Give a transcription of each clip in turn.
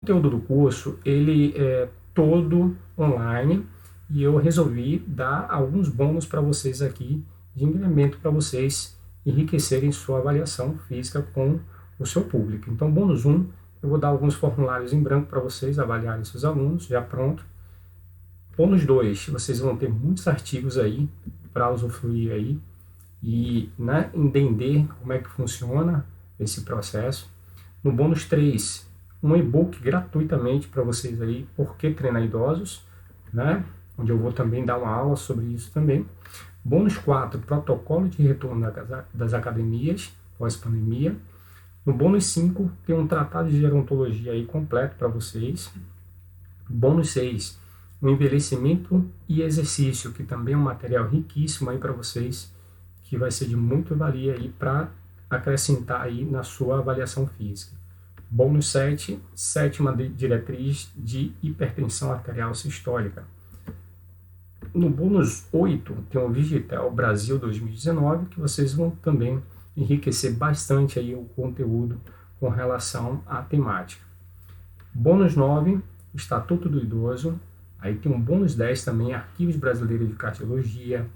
O conteúdo do curso, ele é todo online e eu resolvi dar alguns bônus para vocês aqui, de incremento para vocês enriquecerem sua avaliação física com o seu público. Então, bônus 1, eu vou dar alguns formulários em branco para vocês avaliarem seus alunos, já pronto. Bônus 2, vocês vão ter muitos artigos aí para usufruir aí e, né, entender como é que funciona esse processo. No bônus 3, um e-book gratuitamente para vocês aí, Por que Treinar Idosos, né? Onde eu vou também dar uma aula sobre isso também. Bônus 4, protocolo de retorno das academias pós-pandemia. No bônus 5, tem um tratado de gerontologia aí completo para vocês. Bônus 6, o envelhecimento e exercício, que também é um material riquíssimo aí para vocês, que vai ser de muita valia aí para acrescentar aí na sua avaliação física. Bônus 7, sétima diretriz de hipertensão arterial sistólica. No bônus 8, tem o Vigitel Brasil 2019, que vocês vão também enriquecer bastante aí o conteúdo com relação à temática. Bônus 9, Estatuto do Idoso. Aí tem um bônus 10 também, Arquivos Brasileiros de Cardiologia.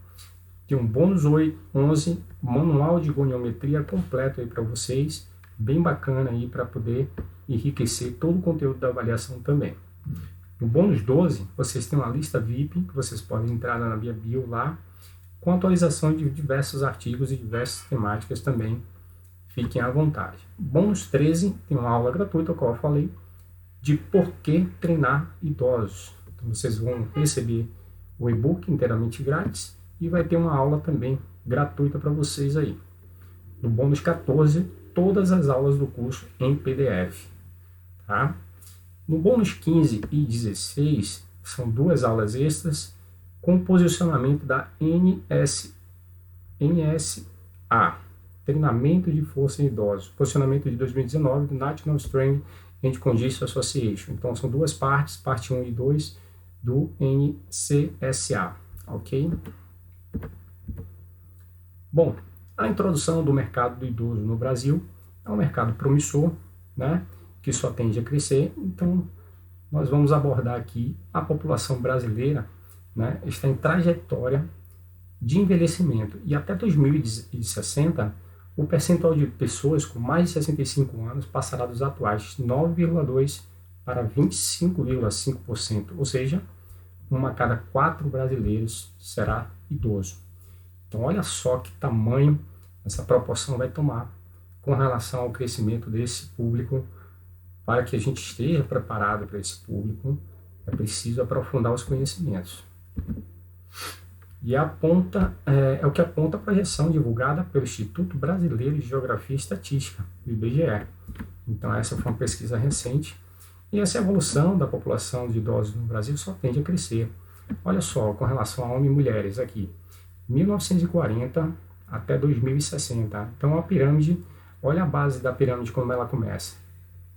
Tem um bônus 11, Manual de Goniometria completo aí para vocês, bem bacana aí para poder enriquecer todo o conteúdo da avaliação também. No bônus 12, vocês têm uma lista VIP, que vocês podem entrar na minha bio lá, com atualização de diversos artigos e diversas temáticas também. Fiquem à vontade. Bônus 13, tem uma aula gratuita, como eu falei, de por que treinar idosos. Então, vocês vão receber o e-book inteiramente grátis e vai ter uma aula também gratuita para vocês aí. No bônus 14, todas as aulas do curso em PDF. Tá? No bônus 15 e 16, são duas aulas extras com posicionamento da NSA, Treinamento de Força em Idosos, posicionamento de 2019 do National Strength and Condition Association. Então, são duas partes, parte 1 e 2 do NCSA, ok? Bom, a introdução do mercado do idoso no Brasil é um mercado promissor, né, que só tende a crescer. Então, nós vamos abordar aqui a população brasileira, né, está em trajetória de envelhecimento e até 2060 o percentual de pessoas com mais de 65 anos passará dos atuais 9,2% para 25,5%, ou seja, uma a cada 4 brasileiros será idoso. Então, olha só que tamanho essa proporção vai tomar com relação ao crescimento desse público. Para que a gente esteja preparado para esse público, é preciso aprofundar os conhecimentos. E é o que aponta a projeção divulgada pelo Instituto Brasileiro de Geografia e Estatística, o IBGE. Então, essa foi uma pesquisa recente. E essa evolução da população de idosos no Brasil só tende a crescer. Olha só, com relação a homens e mulheres aqui, 1940 até 2060. Então, a pirâmide, olha a base da pirâmide como ela começa.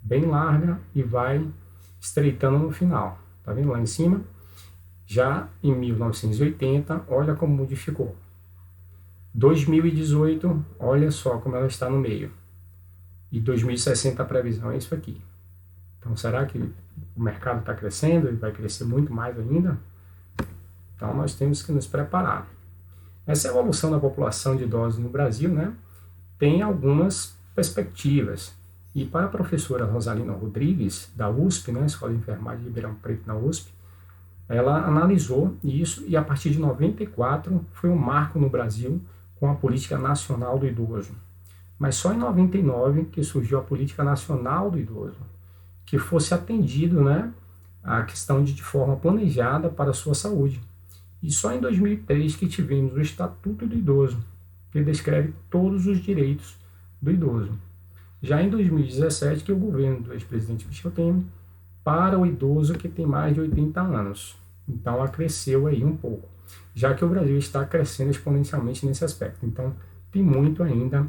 Bem larga e vai estreitando no final. Tá vendo lá em cima? Já em 1980, olha como modificou. 2018, olha só como ela está no meio. E 2060 a previsão é isso aqui. Então, será que o mercado está crescendo e vai crescer muito mais ainda? Então, nós temos que nos preparar. Essa evolução da população de idosos no Brasil, né, tem algumas perspectivas. E para a professora Rosalina Rodrigues, da USP, né, Escola de Enfermagem de Ribeirão Preto, na USP, ela analisou isso e a partir de 94 foi um marco no Brasil com a Política Nacional do Idoso. Mas só em 99 que surgiu a Política Nacional do Idoso, que fosse atendido, né, a questão de forma planejada para a sua saúde. E só em 2003 que tivemos o Estatuto do Idoso, que descreve todos os direitos do idoso. Já em 2017, que o governo do ex-presidente Michel Temer para o idoso que tem mais de 80 anos. Então, ela cresceu aí um pouco, já que o Brasil está crescendo exponencialmente nesse aspecto. Então, tem muito ainda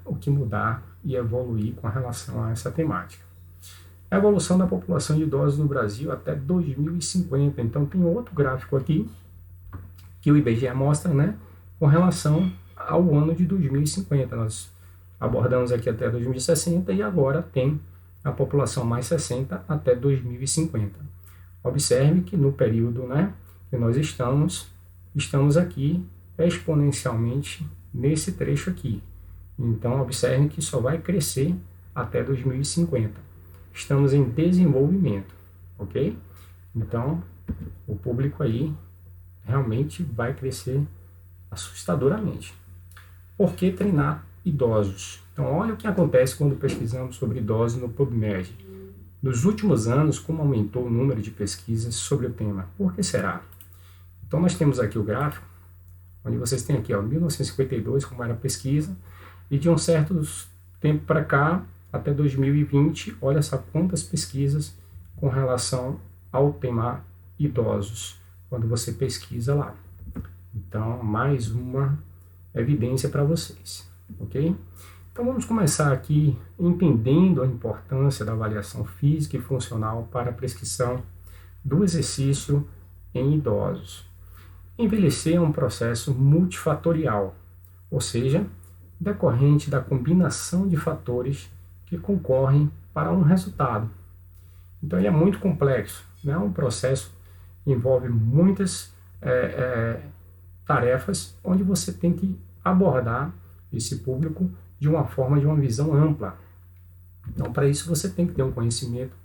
o que mudar e evoluir com relação a essa temática. A evolução da população de idosos no Brasil até 2050. Então, tem outro gráfico aqui que o IBGE mostra, né, com relação ao ano de 2050. Nós abordamos aqui até 2060 e agora tem na população mais 60 até 2050. Observe que no período, né, que nós estamos aqui exponencialmente nesse trecho aqui. Então, observe que só vai crescer até 2050. Estamos em desenvolvimento, ok? Então, o público aí realmente vai crescer assustadoramente. Por que treinar idosos? Então, olha o que acontece quando pesquisamos sobre idosos no PubMed. Nos últimos anos, como aumentou o número de pesquisas sobre o tema? Por que será? Então, nós temos aqui o gráfico, onde vocês têm aqui, ó, 1952, como era a pesquisa, e de um certo tempo para cá, até 2020, olha só quantas pesquisas com relação ao tema idosos, quando você pesquisa lá. Então, mais uma evidência para vocês, ok? Então, vamos começar aqui entendendo a importância da avaliação física e funcional para a prescrição do exercício em idosos. Envelhecer é um processo multifatorial, ou seja, decorrente da combinação de fatores que concorrem para um resultado. Então, ele é muito complexo, né? Um processo que envolve muitas tarefas, onde você tem que abordar esse público de uma forma, de uma visão ampla. Então, para isso, você tem que ter um conhecimento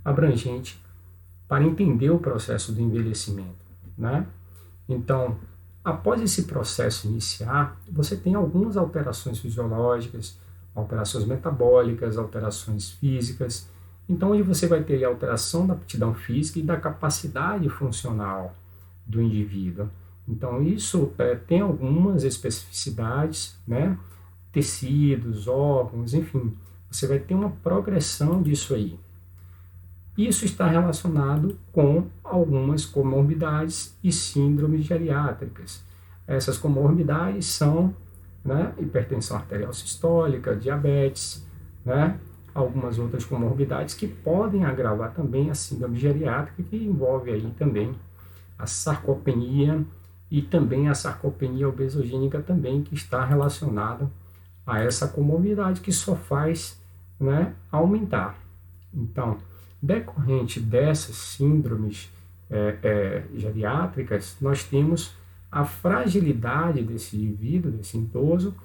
abrangente para entender o processo do envelhecimento, né? Então, após esse processo iniciar, você tem algumas alterações fisiológicas, alterações metabólicas, alterações físicas. Então, onde você vai ter a alteração da aptidão física e da capacidade funcional do indivíduo. Então, isso tem algumas especificidades, né? Tecidos, órgãos, enfim. Você vai ter uma progressão disso aí. Isso está relacionado com algumas comorbidades e síndromes geriátricas. Essas comorbidades são, né, hipertensão arterial sistólica, diabetes, né, algumas outras comorbidades que podem agravar também a síndrome geriátrica, que envolve aí também a sarcopenia e também a sarcopenia obesogênica também, que está relacionada a essa comorbidade que só faz, né, aumentar. Então, decorrente dessas síndromes geriátricas, nós temos a fragilidade desse indivíduo, desse idoso,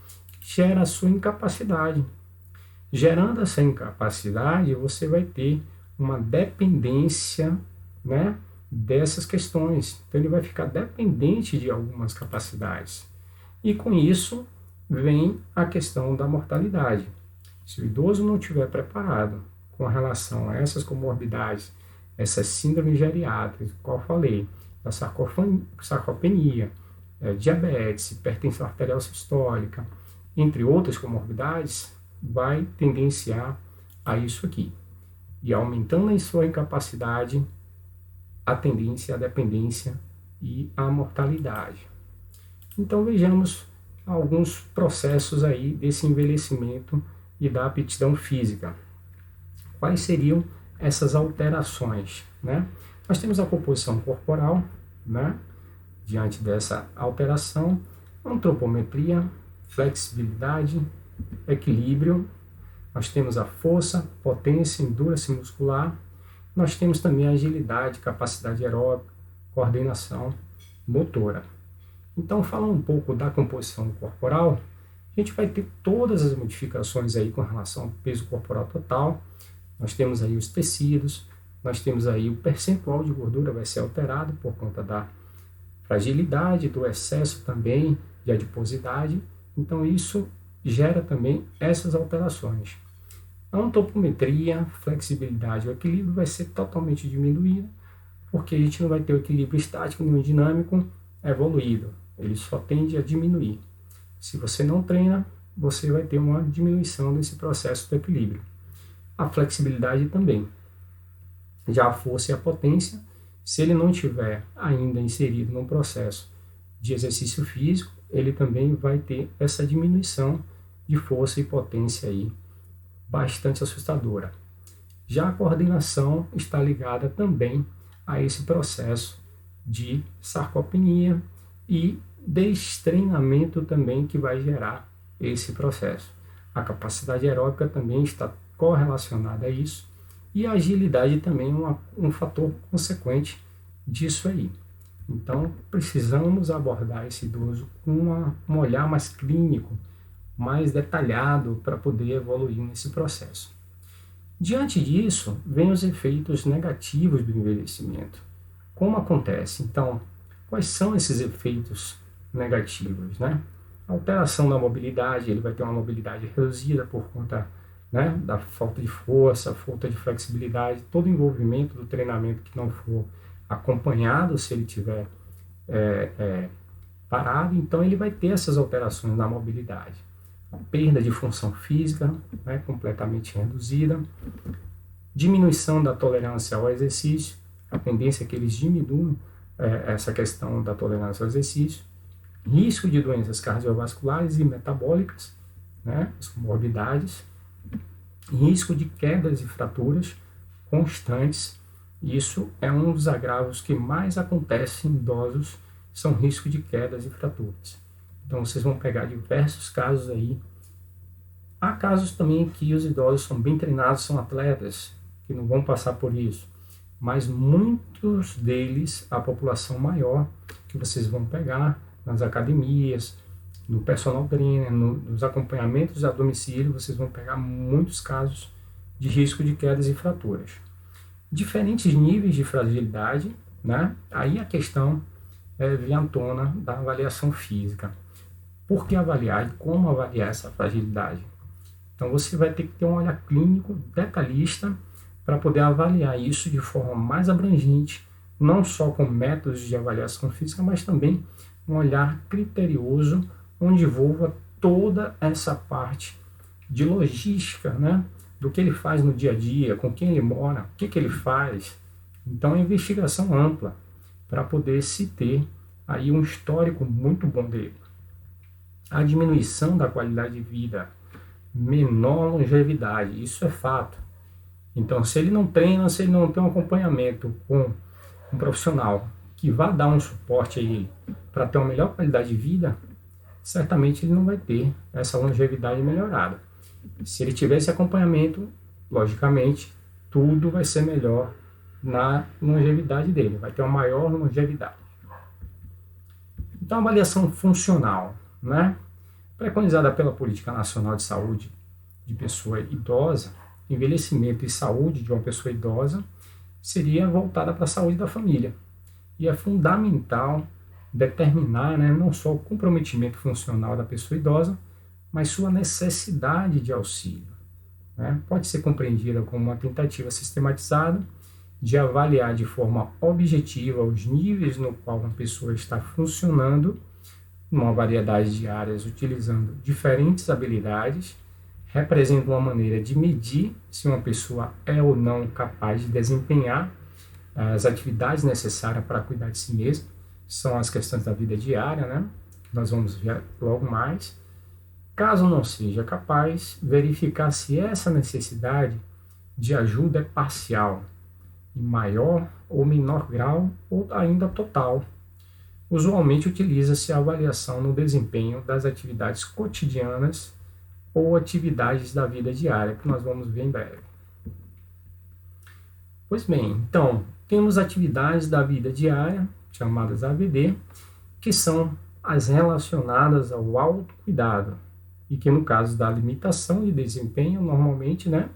que gera a sua incapacidade. Gerando essa incapacidade, você vai ter uma dependência, né, dessas questões. Então, ele vai ficar dependente de algumas capacidades. E com isso, vem a questão da mortalidade. Se o idoso não estiver preparado com relação a essas comorbidades, essas síndromes geriátricas, qual eu falei, da sarcopenia, diabetes, hipertensão arterial sistólica, entre outras comorbidades, vai tendenciar a isso aqui. E aumentando a sua incapacidade, a tendência à dependência e à mortalidade. Então vejamos alguns processos aí desse envelhecimento e da aptidão física. Quais seriam essas alterações, né? Nós temos a composição corporal, né? Diante dessa alteração, antropometria, flexibilidade, equilíbrio, nós temos a força, potência, endurance muscular, nós temos também a agilidade, capacidade aeróbica, coordenação motora. Então, falando um pouco da composição corporal, a gente vai ter todas as modificações aí com relação ao peso corporal total. Nós temos aí os tecidos, nós temos aí o percentual de gordura vai ser alterado por conta da fragilidade, do excesso também de adiposidade. Então, isso gera também essas alterações. A antropometria, flexibilidade, o equilíbrio vai ser totalmente diminuído, porque a gente não vai ter o equilíbrio estático nem o dinâmico evoluído. Ele só tende a diminuir. Se você não treina, você vai ter uma diminuição desse processo do equilíbrio. A flexibilidade também. Já a força e a potência, se ele não tiver ainda inserido num processo de exercício físico, ele também vai ter essa diminuição de força e potência aí, bastante assustadora. Já a coordenação está ligada também a esse processo de sarcopenia e destreinamento também que vai gerar esse processo. A capacidade aeróbica também está correlacionada a isso, e a agilidade também é um fator consequente disso aí. Então, precisamos abordar esse idoso com um olhar mais clínico, mais detalhado, para poder evoluir nesse processo. Diante disso, vem os efeitos negativos do envelhecimento. Como acontece? Então, quais são esses efeitos negativos, né? A alteração da mobilidade, ele vai ter uma mobilidade reduzida por conta, né, da falta de força, falta de flexibilidade, todo o envolvimento do treinamento que não for acompanhado, se ele tiver parado, então ele vai ter essas alterações na mobilidade. A perda de função física, né, completamente reduzida, diminuição da tolerância ao exercício, a tendência é que eles diminuam essa questão da tolerância ao exercício, risco de doenças cardiovasculares e metabólicas, né, as comorbidades, risco de quedas e fraturas constantes. Isso é um dos agravos que mais acontece em idosos, são risco de quedas e fraturas. Então vocês vão pegar diversos casos aí. Há casos também que os idosos são bem treinados, são atletas, que não vão passar por isso. Mas muitos deles, a população maior, que vocês vão pegar nas academias, no personal trainer, nos acompanhamentos a domicílio, vocês vão pegar muitos casos de risco de quedas e fraturas. Diferentes níveis de fragilidade, né? Aí a questão vem à tona da avaliação física. Por que avaliar e como avaliar essa fragilidade? Então você vai ter que ter um olhar clínico detalhista para poder avaliar isso de forma mais abrangente, não só com métodos de avaliação física, mas também um olhar criterioso, onde envolva toda essa parte de logística, né? Do que ele faz no dia a dia, com quem ele mora, o que ele faz. Então, é investigação ampla para poder se ter aí um histórico muito bom dele. A diminuição da qualidade de vida, menor longevidade, isso é fato. Então, se ele não treina, se ele não tem um acompanhamento com um profissional que vá dar um suporte a ele para ter uma melhor qualidade de vida, certamente ele não vai ter essa longevidade melhorada. Se ele tiver esse acompanhamento, logicamente, tudo vai ser melhor na longevidade dele, vai ter uma maior longevidade. Então, a avaliação funcional, né, preconizada pela Política Nacional de Saúde de Pessoa Idosa, envelhecimento e saúde de uma pessoa idosa, seria voltada para a saúde da família. E é fundamental determinar, né, não só o comprometimento funcional da pessoa idosa, mas sua necessidade de auxílio, né? Pode ser compreendida como uma tentativa sistematizada de avaliar de forma objetiva os níveis no qual uma pessoa está funcionando numa variedade de áreas, utilizando diferentes habilidades, representa uma maneira de medir se uma pessoa é ou não capaz de desempenhar as atividades necessárias para cuidar de si mesma. São as questões da vida diária, né? Que nós vamos ver logo mais. Caso não seja capaz, verificar se essa necessidade de ajuda é parcial, em maior ou menor grau, ou ainda total. Usualmente utiliza-se a avaliação no desempenho das atividades cotidianas ou atividades da vida diária, que nós vamos ver em breve. Pois bem, então, temos atividades da vida diária, chamadas AVD, que são as relacionadas ao autocuidado, e que no caso da limitação de desempenho, normalmente, né,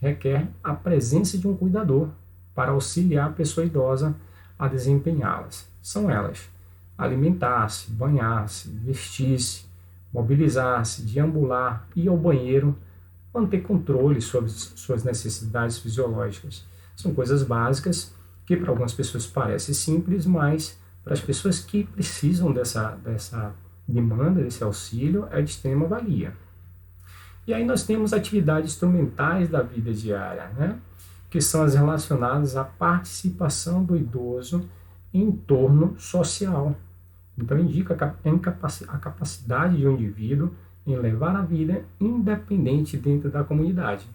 requer a presença de um cuidador para auxiliar a pessoa idosa a desempenhá-las. São elas: alimentar-se, banhar-se, vestir-se, mobilizar-se, deambular, ir ao banheiro, manter controle sobre suas necessidades fisiológicas. São coisas básicas que para algumas pessoas parecem simples, mas para as pessoas que precisam dessa demanda, desse auxílio, é de extrema valia. E aí nós temos atividades instrumentais da vida diária, né? Que são as relacionadas à participação do idoso em entorno social. Então indica a capacidade de um indivíduo em levar a vida independente dentro da comunidade.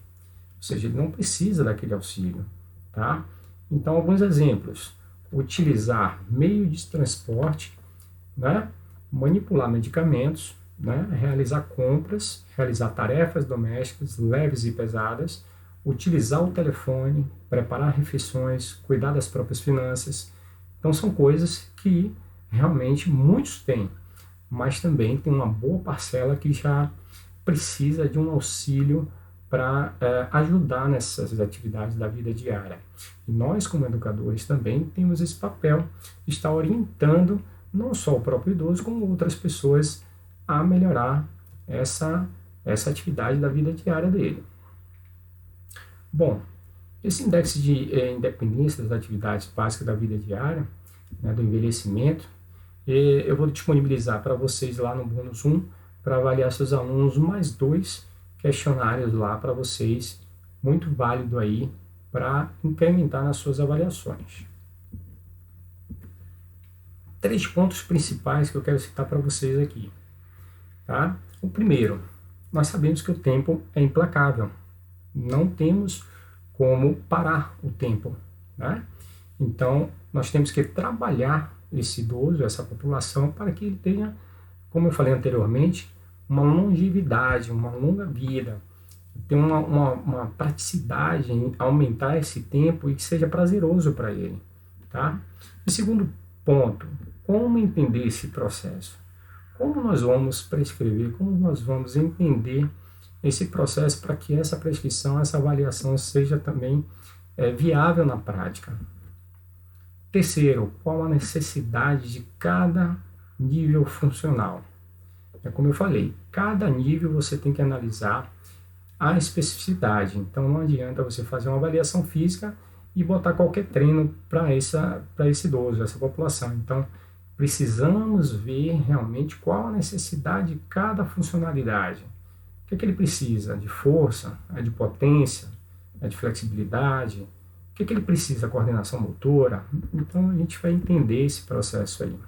Ou seja, ele não precisa daquele auxílio, tá? Então, alguns exemplos: utilizar meio de transporte, né? Manipular medicamentos, né? Realizar compras, realizar tarefas domésticas leves e pesadas, utilizar o telefone, preparar refeições, cuidar das próprias finanças. Então são coisas que realmente muitos têm, mas também tem uma boa parcela que já precisa de um auxílio para ajudar nessas atividades da vida diária. E nós, como educadores, também temos esse papel de estar orientando não só o próprio idoso, como outras pessoas a melhorar essa atividade da vida diária dele. Bom, esse índice de independência das atividades básicas da vida diária, né, do envelhecimento, eu vou disponibilizar para vocês lá no Bônus 1, para avaliar seus alunos, mais 2 questionários lá para vocês, muito válido aí para incrementar nas suas avaliações. 3 pontos principais que eu quero citar para vocês aqui. Tá? O primeiro, nós sabemos que o tempo é implacável. Não temos como parar o tempo. Né? Então, nós temos que trabalhar esse idoso, essa população, para que ele tenha, como eu falei anteriormente, uma longevidade, uma longa vida, ter uma praticidade em aumentar esse tempo e que seja prazeroso para ele. Tá? E segundo ponto, como entender esse processo? Como nós vamos prescrever, como nós vamos entender esse processo para que essa prescrição, essa avaliação seja também viável na prática? Terceiro, qual a necessidade de cada nível funcional? Como eu falei, cada nível você tem que analisar a especificidade. Então não adianta você fazer uma avaliação física e botar qualquer treino para esse idoso, essa população. Então precisamos ver realmente qual a necessidade de cada funcionalidade. O que é que ele precisa? De força? De potência? De flexibilidade? O que é que ele precisa? Coordenação motora? Então a gente vai entender esse processo aí.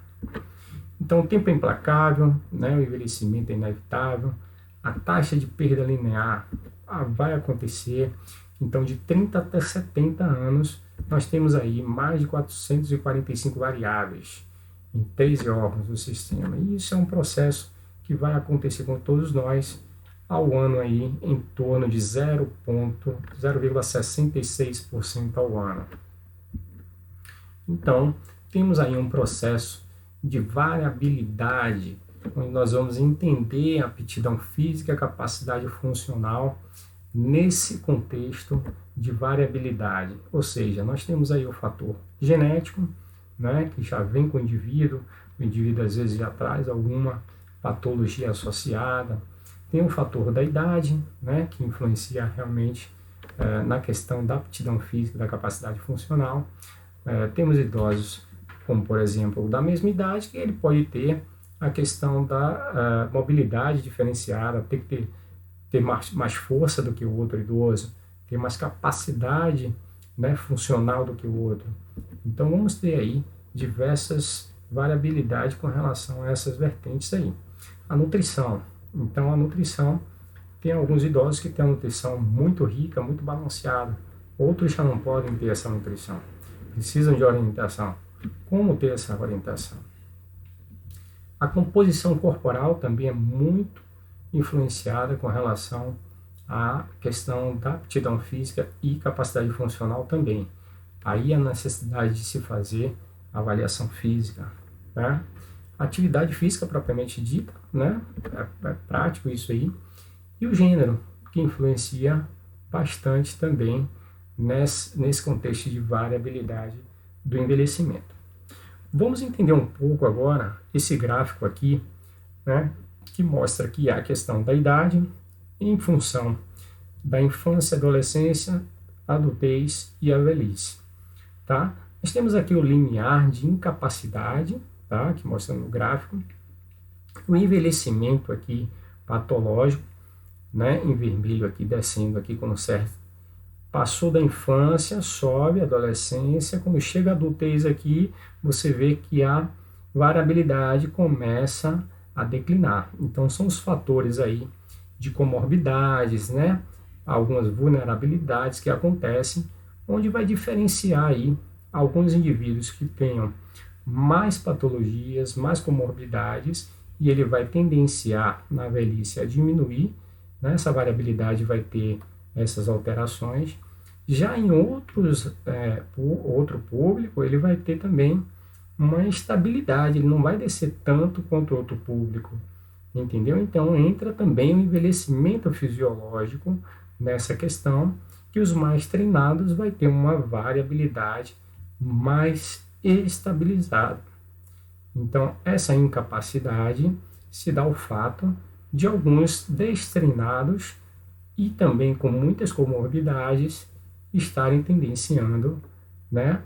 Então o tempo é implacável, né? O envelhecimento é inevitável, a taxa de perda linear vai acontecer. Então de 30 até 70 anos nós temos aí mais de 445 variáveis em 13 órgãos do sistema. E isso é um processo que vai acontecer com todos nós ao ano aí em torno de 0,66% ao ano. Então, temos aí um processo de variabilidade, onde nós vamos entender a aptidão física, a capacidade funcional nesse contexto de variabilidade. Ou seja, nós temos aí o fator genético, né, que já vem com o indivíduo às vezes já traz alguma patologia associada. Tem o fator da idade, né, que influencia realmente na questão da aptidão física, da capacidade funcional. Temos idosos, como por exemplo, da mesma idade, que ele pode ter a questão da mobilidade diferenciada, ter que ter mais força do que o outro idoso, ter mais capacidade, né, funcional do que o outro. Então vamos ter aí diversas variabilidades com relação a essas vertentes aí. A nutrição. Então a nutrição, tem alguns idosos que têm a nutrição muito rica, muito balanceada. Outros já não podem ter essa nutrição. Precisam de orientação. Como ter essa orientação? A composição corporal também é muito influenciada com relação à questão da aptidão física e capacidade funcional também. Aí a necessidade de se fazer avaliação física, tá? Atividade física propriamente dita, né? É prático isso aí. E o gênero, que influencia bastante também nesse contexto de variabilidade do envelhecimento. Vamos entender um pouco agora esse gráfico aqui, né, que mostra que há a questão da idade em função da infância, adolescência, adultez e a velhice. Tá? Nós temos aqui o limiar de incapacidade, tá, que mostra no gráfico, o envelhecimento aqui patológico, né, em vermelho aqui, descendo aqui quando certo. Passou da infância, sobe a adolescência, quando chega a adultez aqui, você vê que a variabilidade começa a declinar. Então são os fatores aí de comorbidades, né? Algumas vulnerabilidades que acontecem, onde vai diferenciar aí alguns indivíduos que tenham mais patologias, mais comorbidades, e ele vai tendenciar na velhice a diminuir, né? Essa variabilidade vai ter essas alterações. Já em outro público, ele vai ter também uma estabilidade, ele não vai descer tanto quanto outro público, entendeu? Então entra também o envelhecimento fisiológico nessa questão, que os mais treinados vai ter uma variabilidade mais estabilizada. Então essa incapacidade se dá ao fato de alguns destreinados e também com muitas comorbidades estarem tendenciando, né,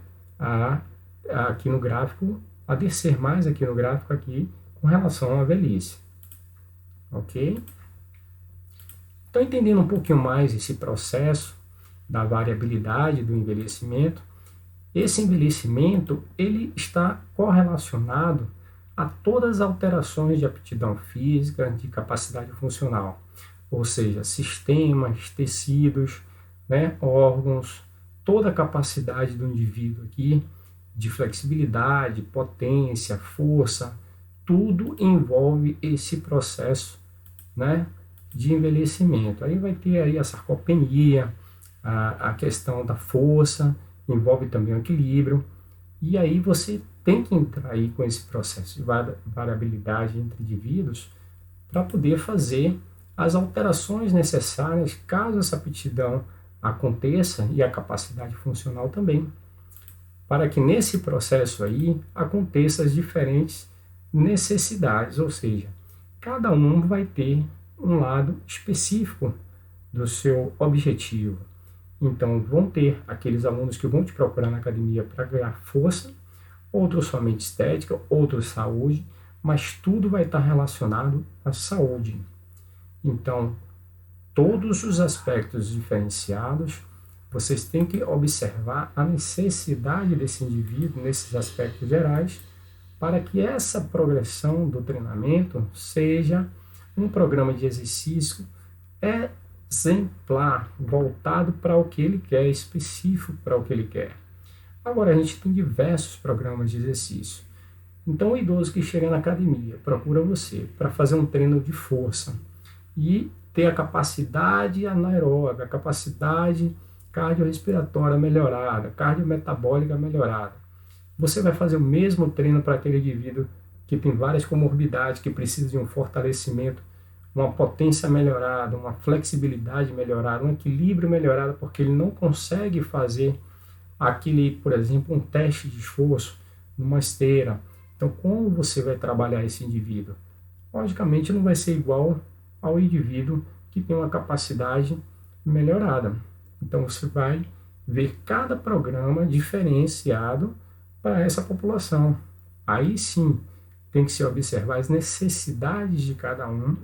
aqui no gráfico, a descer mais aqui no gráfico aqui com relação à velhice. Ok? Então, entendendo um pouquinho mais esse processo da variabilidade do envelhecimento, esse envelhecimento ele está correlacionado a todas as alterações de aptidão física, de capacidade funcional, ou seja, sistemas, tecidos, né, órgãos, toda a capacidade do indivíduo aqui, de flexibilidade, potência, força, tudo envolve esse processo, né, de envelhecimento. Aí vai ter aí a sarcopenia, a questão da força, envolve também o equilíbrio, e aí você tem que entrar aí com esse processo de variabilidade entre indivíduos para poder fazer as alterações necessárias caso essa aptidão aconteça e a capacidade funcional também, para que nesse processo aí aconteçam as diferentes necessidades, ou seja, cada um vai ter um lado específico do seu objetivo. Então vão ter aqueles alunos que vão te procurar na academia para ganhar força, outros somente estética, outros saúde, mas tudo vai estar relacionado à saúde. Então, todos os aspectos diferenciados, vocês têm que observar a necessidade desse indivíduo nesses aspectos gerais, para que essa progressão do treinamento seja um programa de exercício exemplar, voltado para o que ele quer, específico para o que ele quer. Agora, a gente tem diversos programas de exercício. Então, o idoso que chega na academia procura você para fazer um treino de força e ter a capacidade anaeróbica, a capacidade cardiorrespiratória melhorada, cardiometabólica melhorada. Você vai fazer o mesmo treino para aquele indivíduo que tem várias comorbidades, que precisa de um fortalecimento, uma potência melhorada, uma flexibilidade melhorada, um equilíbrio melhorado, porque ele não consegue fazer aquele, por exemplo, um teste de esforço numa esteira. Então, como você vai trabalhar esse indivíduo? Logicamente, não vai ser igual ao indivíduo que tem uma capacidade melhorada. Então, você vai ver cada programa diferenciado para essa população. Aí sim, tem que se observar as necessidades de cada um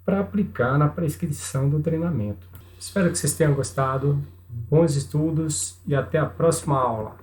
para aplicar na prescrição do treinamento. Espero que vocês tenham gostado. Bons estudos e até a próxima aula.